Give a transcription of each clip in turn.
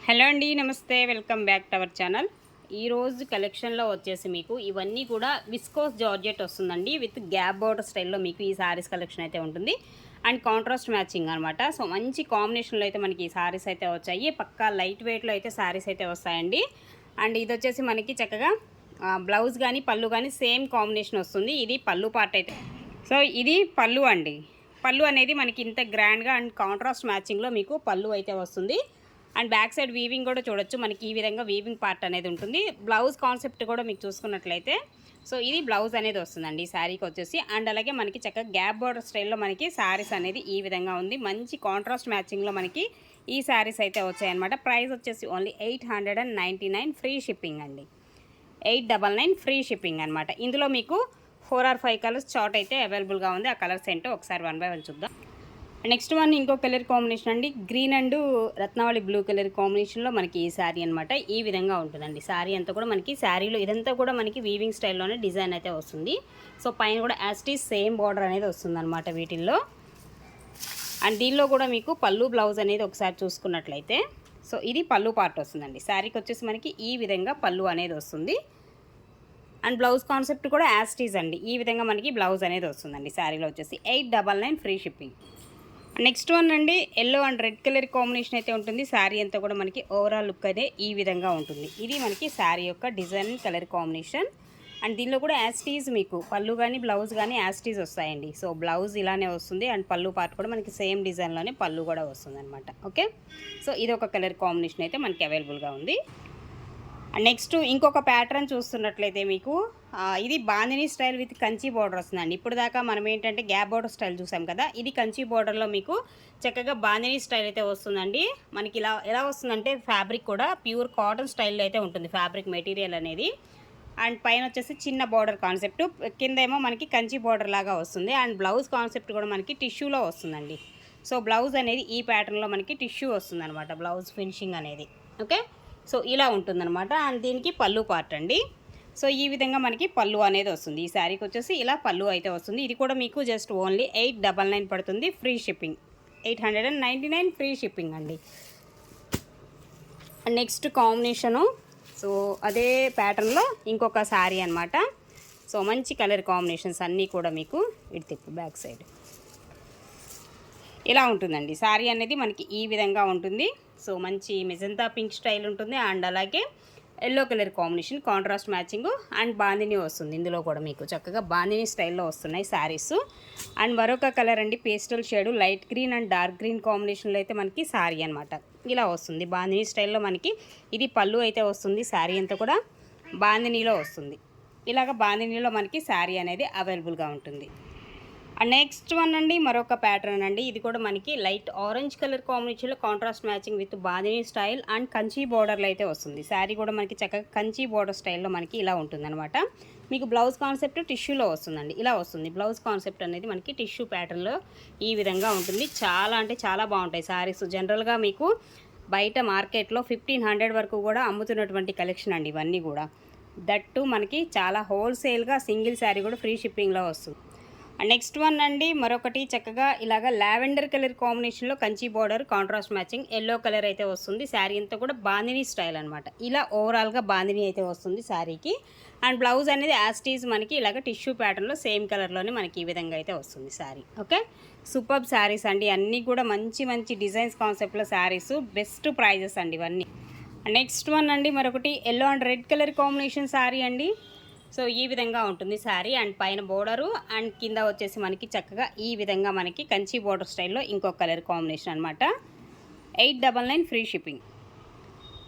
Hello అండి, నమస్తే. Welcome back to our channel. ఈరోజు కలెక్షన్లో వచ్చేసి మీకు ఇవన్నీ కూడా విస్కోస్ జార్జెట్ వస్తుందండి. విత్ గ్యాప్ బోర్డర్ స్టైల్లో మీకు ఈ సారీస్ కలెక్షన్ అయితే ఉంటుంది. అండ్ కాంట్రాస్ట్ మ్యాచింగ్ అనమాట. సో మంచి కాంబినేషన్లో అయితే మనకి ఈ సారీస్ అయితే వచ్చాయి. పక్కా లైట్ వెయిట్లో అయితే సారీస్ అయితే వస్తాయండి. అండ్ ఇది వచ్చేసి మనకి చక్కగా బ్లౌజ్ కానీ పళ్ళు కానీ సేమ్ కాంబినేషన్ వస్తుంది. ఇది పళ్ళు పార్ట్ అయితే. సో ఇది పళ్ళు అండి. పళ్ళు అనేది మనకి ఇంత గ్రాండ్గా అండ్ కాంట్రాస్ట్ మ్యాచింగ్లో మీకు పళ్ళు అయితే వస్తుంది. అండ్ బ్యాక్ సైడ్ వీవింగ్ కూడా చూడొచ్చు. మనకి ఈ విధంగా వీవింగ్ పార్ట్ అనేది ఉంటుంది. బ్లౌజ్ కాన్సెప్ట్ కూడా మీకు చూసుకున్నట్లయితే సో ఇది బ్లౌజ్ అనేది వస్తుందండి శారీకి వచ్చేసి. అండ్ అలాగే మనకి చక్కగా గ్యాప్ బోర్డర్ స్టైల్లో మనకి శారీస్ అనేది ఈ విధంగా ఉంది. మంచి కాంట్రాస్ట్ మ్యాచింగ్లో మనకి ఈ శారీస్ అయితే వచ్చాయన్నమాట. ప్రైస్ వచ్చేసి ఓన్లీ 899 ఫ్రీ షిప్పింగ్ అండి. 899 ఫ్రీ షిప్పింగ్ అనమాట. ఇందులో మీకు 4 or 5 కలర్స్ చార్ట్ అయితే అవైలబుల్గా ఉంది. ఆ కలర్స్ ఏంటో ఒకసారి 1 by 1 చూద్దాం. నెక్స్ట్ వన్ ఇంకో కలర్ కాంబినేషన్ అండి. గ్రీన్ అండ్ రత్నావళి బ్లూ కలర్ కాంబినేషన్లో మనకి ఈ శారీ అనమాట. ఈ విధంగా ఉంటుందండి. శారీ అంతా కూడా మనకి శారీలో ఇదంతా కూడా మనకి వీవింగ్ స్టైల్లోనే డిజైన్ అయితే వస్తుంది. సో పైన కూడా యాస్టీస్ సేమ్ బార్డర్ అనేది వస్తుంది అనమాట వీటిల్లో. అండ్ దీనిలో కూడా మీకు పళ్ళు బ్లౌజ్ అనేది ఒకసారి చూసుకున్నట్లయితే సో ఇది పళ్ళు పార్ట్ వస్తుందండి. శారీకి వచ్చేసి మనకి ఈ విధంగా పళ్ళు అనేది వస్తుంది. అండ్ బ్లౌజ్ కాన్సెప్ట్ కూడా యాస్టీస్ అండి. ఈ విధంగా మనకి బ్లౌజ్ అనేది వస్తుందండి. శారీలో వచ్చేసి 899 ఫ్రీ షిప్పింగ్. నెక్స్ట్ వన్ అండి, yellow and red colour combination అయితే ఉంటుంది. శారీ అంతా కూడా మనకి ఓవరాల్ లుక్ అయితే ఈ విధంగా ఉంటుంది. ఇది మనకి శారీ యొక్క డిజైన్ కలర్ కాంబినేషన్. అండ్ దీనిలో కూడా యాస్టీజ్ మీకు పళ్ళు కానీ బ్లౌజ్ కానీ యాస్టీజ్ వస్తాయండి. సో బ్లౌజ్ ఇలానే వస్తుంది. అండ్ పళ్ళు పార్ట్ కూడా మనకి సేమ్ డిజైన్లోనే పళ్ళు కూడా వస్తుంది అనమాట. ఓకే, సో ఇది ఒక కలర్ కాంబినేషన్ అయితే మనకి అవైలబుల్గా ఉంది. అండ్ నెక్స్ట్ ఇంకొక ప్యాటర్న్ చూస్తున్నట్లయితే మీకు ఇది bandhani style with Kanchi border వస్తుందండి. ఇప్పుడు దాకా మనం ఏంటంటే గ్యాప్ బార్డర్ స్టైల్ చూసాం కదా. ఇది కంచి బార్డర్లో మీకు చక్కగా బాందిని స్టైల్ అయితే వస్తుందండి. మనకి ఎలా వస్తుందంటే ఫ్యాబ్రిక్ కూడా ప్యూర్ కాటన్ స్టైల్లో అయితే ఉంటుంది ఫ్యాబ్రిక్ మెటీరియల్ అనేది. అండ్ పైన వచ్చేసి చిన్న బార్డర్ కాన్సెప్ట్, కింద ఏమో మనకి కంచి బార్డర్ లాగా వస్తుంది. అండ్ బ్లౌజ్ కాన్సెప్ట్ కూడా మనకి టిష్యూలో వస్తుందండి. సో బ్లౌజ్ అనేది ఈ ప్యాటర్న్లో మనకి టిష్యూ వస్తుంది అనమాట, బ్లౌజ్ ఫినిషింగ్ అనేది. ఓకే, సో ఇలా ఉంటుందన్నమాట. అండ్ దీనికి పళ్ళు పార్ట్ అండి. సో ఈ విధంగా మనకి పళ్ళు అనేది వస్తుంది. ఈ శారీకి వచ్చేసి ఇలా పళ్ళు అయితే వస్తుంది. ఇది కూడా మీకు జస్ట్ ఓన్లీ 899 పడుతుంది ఫ్రీ షిప్పింగ్. 899 ఫ్రీ షిప్పింగ్ అండి. నెక్స్ట్ కాంబినేషను సో అదే ప్యాటర్న్లో ఇంకొక శారీ అనమాట. సో మంచి కలర్ కాంబినేషన్స్ అన్నీ కూడా మీకు ఇటు తిప్పు బ్యాక్ సైడ్ ఇలా ఉంటుందండి. శారీ అనేది మనకి ఈ విధంగా ఉంటుంది. సో మంచి మెజంతా పింక్ స్టైల్ ఉంటుంది. అండ్ అలాగే yellow colour combination contrast matching and bandhani వస్తుంది. ఇందులో కూడా మీకు చక్కగా బాందిని స్టైల్లో వస్తున్నాయి శారీస్. అండ్ మరొక కలర్ అండి, pastel shade light green and dark green కాంబినేషన్లో అయితే మనకి శారీ అనమాట ఇలా వస్తుంది. బాందిని స్టైల్లో మనకి ఇది పళ్ళు అయితే వస్తుంది. శారీ అంతా కూడా బాందినీలో వస్తుంది. ఇలాగ బాందినీలో మనకి శారీ అనేది అవైలబుల్గా ఉంటుంది. నెక్స్ట్ వన్ అండి, మరొక ప్యాటర్న్ అండి. ఇది కూడా మనకి లైట్ ఆరెంజ్ కలర్ కాంబినేషన్లో contrast matching with bandhani style and Kanchi బార్డర్లో అయితే వస్తుంది. శారీ కూడా మనకి చక్కగా కంచి బార్డర్ స్టైల్లో మనకి ఇలా ఉంటుందన్నమాట. మీకు బ్లౌజ్ కాన్సెప్ట్ టిష్యూలో వస్తుందండి. ఇలా వస్తుంది బ్లౌజ్ కాన్సెప్ట్ అనేది మనకి టిష్యూ ప్యాటర్న్లో ఈ విధంగా ఉంటుంది. చాలా అంటే చాలా బాగుంటాయి శారీస్. జనరల్గా మీకు బయట మార్కెట్లో 1500 వరకు కూడా అమ్ముతున్నటువంటి కలెక్షన్ అండి ఇవన్నీ కూడా. దట్టు మనకి చాలా హోల్సేల్గా సింగిల్ శారీ కూడా ఫ్రీ షిప్పింగ్లో వస్తుంది. నెక్స్ట్ వన్ అండి, మరొకటి చక్కగా ఇలాగ లావెండర్ కలర్ కాంబినేషన్లో Kanchi border contrast matching yellow colour అయితే వస్తుంది. శారీ అంతా కూడా బాందిని స్టైల్ అనమాట. ఇలా ఓవరాల్గా బాందిని అయితే వస్తుంది శారీకి. అండ్ బ్లౌజ్ అనేది యాస్టీజ్ మనకి ఇలాగ టిష్యూ ప్యాటర్న్లో సేమ్ కలర్లోనే మనకి ఈ విధంగా అయితే వస్తుంది శారీ. ఓకే, సూపర్ శారీస్ అండి. అన్నీ కూడా మంచి మంచి డిజైన్స్ కాన్సెప్ట్లో శారీస్, బెస్ట్ ప్రైజెస్ అండి ఇవన్నీ. నెక్స్ట్ వన్ అండి, మరొకటి yellow and red colour combination sari అండి. సో ఈ విధంగా ఉంటుంది శారీ. అండ్ పైన బోర్డరు అండ్ కింద వచ్చేసి మనకి చక్కగా ఈ విధంగా మనకి కంచి బోర్డర్ స్టైల్లో ఇంకో కలర్ కాంబినేషన్ అనమాట. 899 ఫ్రీ షిప్పింగ్.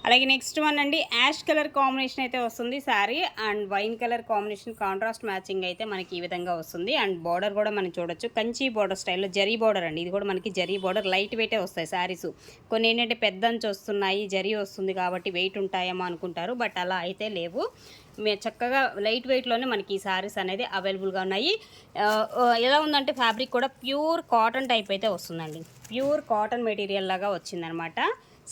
అలాగే నెక్స్ట్ వన్ అండి, యాష్ కలర్ కాంబినేషన్ అయితే వస్తుంది sari. And wine colour combination contrast matching అయితే మనకి ఈ విధంగా వస్తుంది. అండ్ బార్డర్ కూడా మనం చూడొచ్చు కంచి బార్డర్ స్టైల్లో జరీ బార్డర్ అండి. ఇది కూడా మనకి జరీ బార్డర్ లైట్ వెయిటే వస్తాయి శారీస్. కొన్ని ఏంటంటే పెద్ద అంచు వస్తున్నాయి, జరీ వస్తుంది కాబట్టి వెయిట్ ఉంటాయేమో అనుకుంటారు. బట్ అలా అయితే లేవు. చక్కగా లైట్ వెయిట్లోనే మనకి ఈ శారీస్ అనేది అవైలబుల్గా ఉన్నాయి. ఎలా ఉందంటే ఫ్యాబ్రిక్ కూడా ప్యూర్ కాటన్ టైప్ అయితే వస్తుందండి. ప్యూర్ కాటన్ మెటీరియల్ లాగా వచ్చిందనమాట.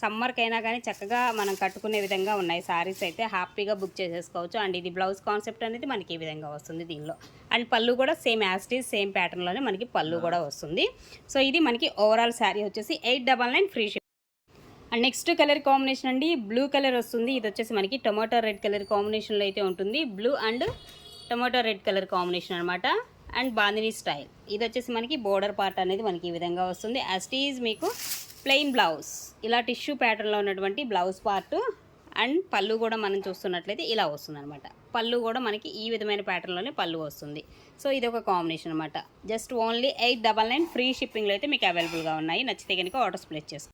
సమ్మర్కైనా కానీ చక్కగా మనం కట్టుకునే విధంగా ఉన్నాయి శారీస్ అయితే. హ్యాపీగా బుక్ చేసేసుకోవచ్చు. అండ్ ఇది బ్లౌజ్ కాన్సెప్ట్ అనేది మనకి ఈ విధంగా వస్తుంది దీనిలో. అండ్ పళ్ళు కూడా సేమ్ యాస్టీజ్ సేమ్ ప్యాటర్న్లోనే మనకి పళ్ళు కూడా వస్తుంది. సో ఇది మనకి ఓవరాల్ శారీ వచ్చేసి 899 free shipping. And next colour combination అండి బ్లూ కలర్ వస్తుంది. ఇది వచ్చేసి మనకి టొమాటో రెడ్ కలర్ కాంబినేషన్లో అయితే ఉంటుంది. Blue and tomato red colour combination అనమాట. And bandhini style. ఇది వచ్చేసి మనకి బోర్డర్ పార్ట్ అనేది మనకి ఈ విధంగా వస్తుంది. యాజ్ ఇట్ ఈజ్ మీకు ప్లెయిన్ బ్లౌజ్, ఇలా టిష్యూ ప్యాటర్న్లో ఉన్నటువంటి బ్లౌజ్ పార్ట్. అండ్ పళ్ళు కూడా మనం చూస్తున్నట్లయితే ఇలా వస్తుంది అనమాట. పళ్ళు కూడా మనకి ఈ విధమైన ప్యాటర్న్లోనే పళ్ళు వస్తుంది. సో ఇది ఒక కాంబినేషన్ అనమాట. జస్ట్ ఓన్లీ 899 ఫ్రీ షిప్పింగ్లో అయితే మీకు అవైలబుల్గా ఉన్నాయి. నచ్చితే కనుక ఆర్డర్స్ ప్లేస్ చేసుకోండి.